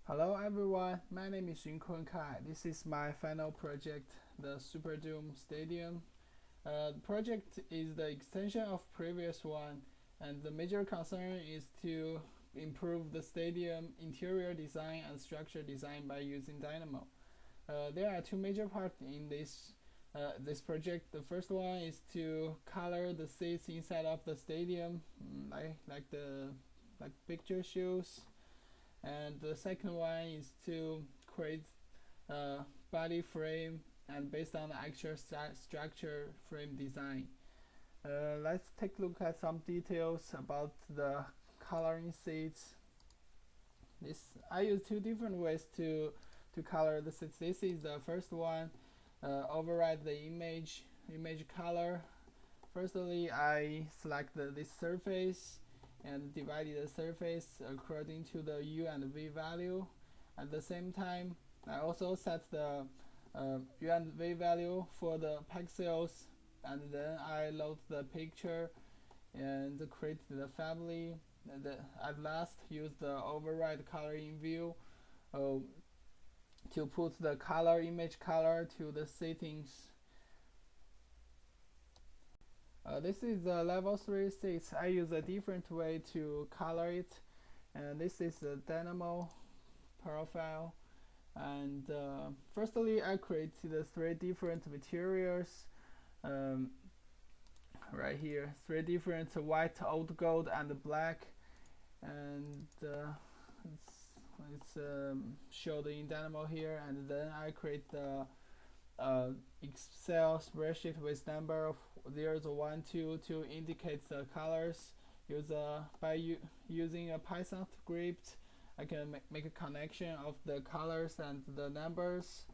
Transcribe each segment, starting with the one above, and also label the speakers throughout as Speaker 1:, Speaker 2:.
Speaker 1: Hello everyone, my name is Yunkun Kai. This is my final project, the Superdome Stadium. The project is the extension of previous one, and the major concern is to improve the stadium interior design and structure design by using dynamo. There are two major parts in this project. The first one is to color the seats inside of the stadium, like picture shows, and the second one is to create a body frame and based on the actual structure frame design. Let's take a look at some details about the coloring seats. I use two different ways to color the seats. This is the first one. Override the image color. Firstly, I select this surface and divide the surface according to the U and V value. At the same time, I also set the U and V value for the pixels, and then I load the picture and create the family. And at last, use the override coloring view to put the image color to the settings. This is the level 3 seats. I use a different way to color it, and this is the dynamo profile. And firstly, I created the 3 different materials right here, 3 different white, old gold, and black, and it's showed in dynamo here. And then I create the Excel spreadsheet with number of 0 to 1, 2 to indicate the colors. Using a Python script, I can make a connection of the colors and the numbers.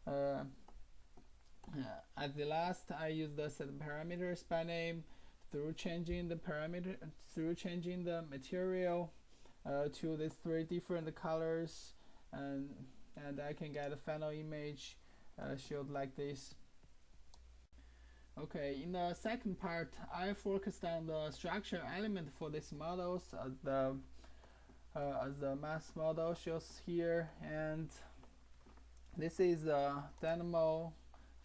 Speaker 1: At the last, I use the set parameters by name through changing the material to these 3 different colors, and I can get a final image showed like this. Okay, in the second part, I focused on the structure element for these models as the mass model shows here, and this is the dynamo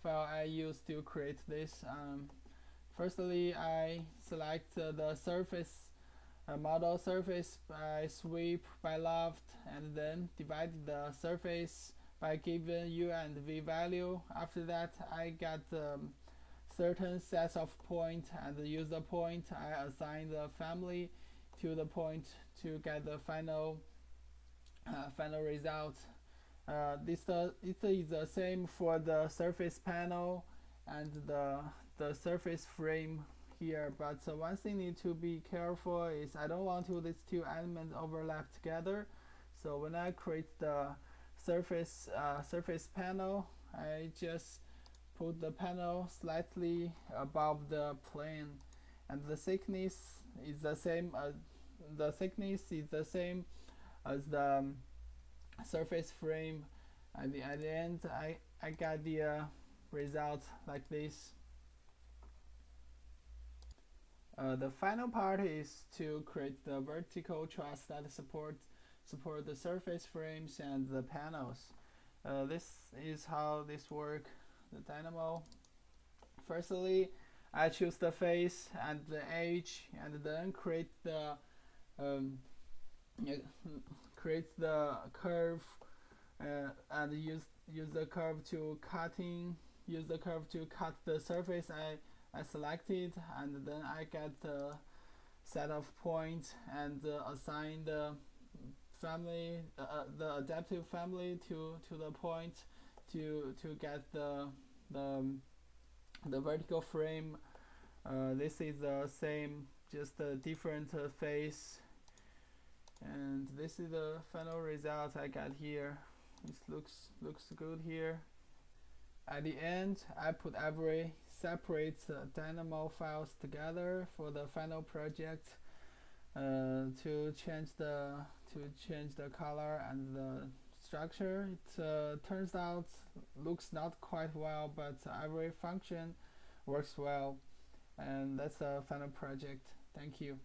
Speaker 1: file I used to create this. Firstly, I select the surface model surface by sweep by loft, and then divide the surface by given U and V value. After that, I got certain sets of point, and use the point. I assign the family to the point to get the final result. This is the same for the surface panel and the surface frame here, but one thing need to be careful is I don't want these 2 elements overlap together. So when I create the surface panel, I just put the panel slightly above the plane, and the thickness is the same as the surface frame. At the end, I got the result like this. The final part is to create the vertical truss that support the surface frames and the panels. This is how this works. The dynamo. Firstly, I choose the face and the edge, and then create the curve, and use the curve to cut the surface I selected, and then I get the set of points and assign the family, the adaptive family to the point to get the vertical frame. This is the same, just a different face, and this is the final result I got here. It looks good here. At the end, I put every separate dynamo files together for the final project to change the color and the structure. It turns out looks not quite well, but every function works well, and that's the final project. Thank you.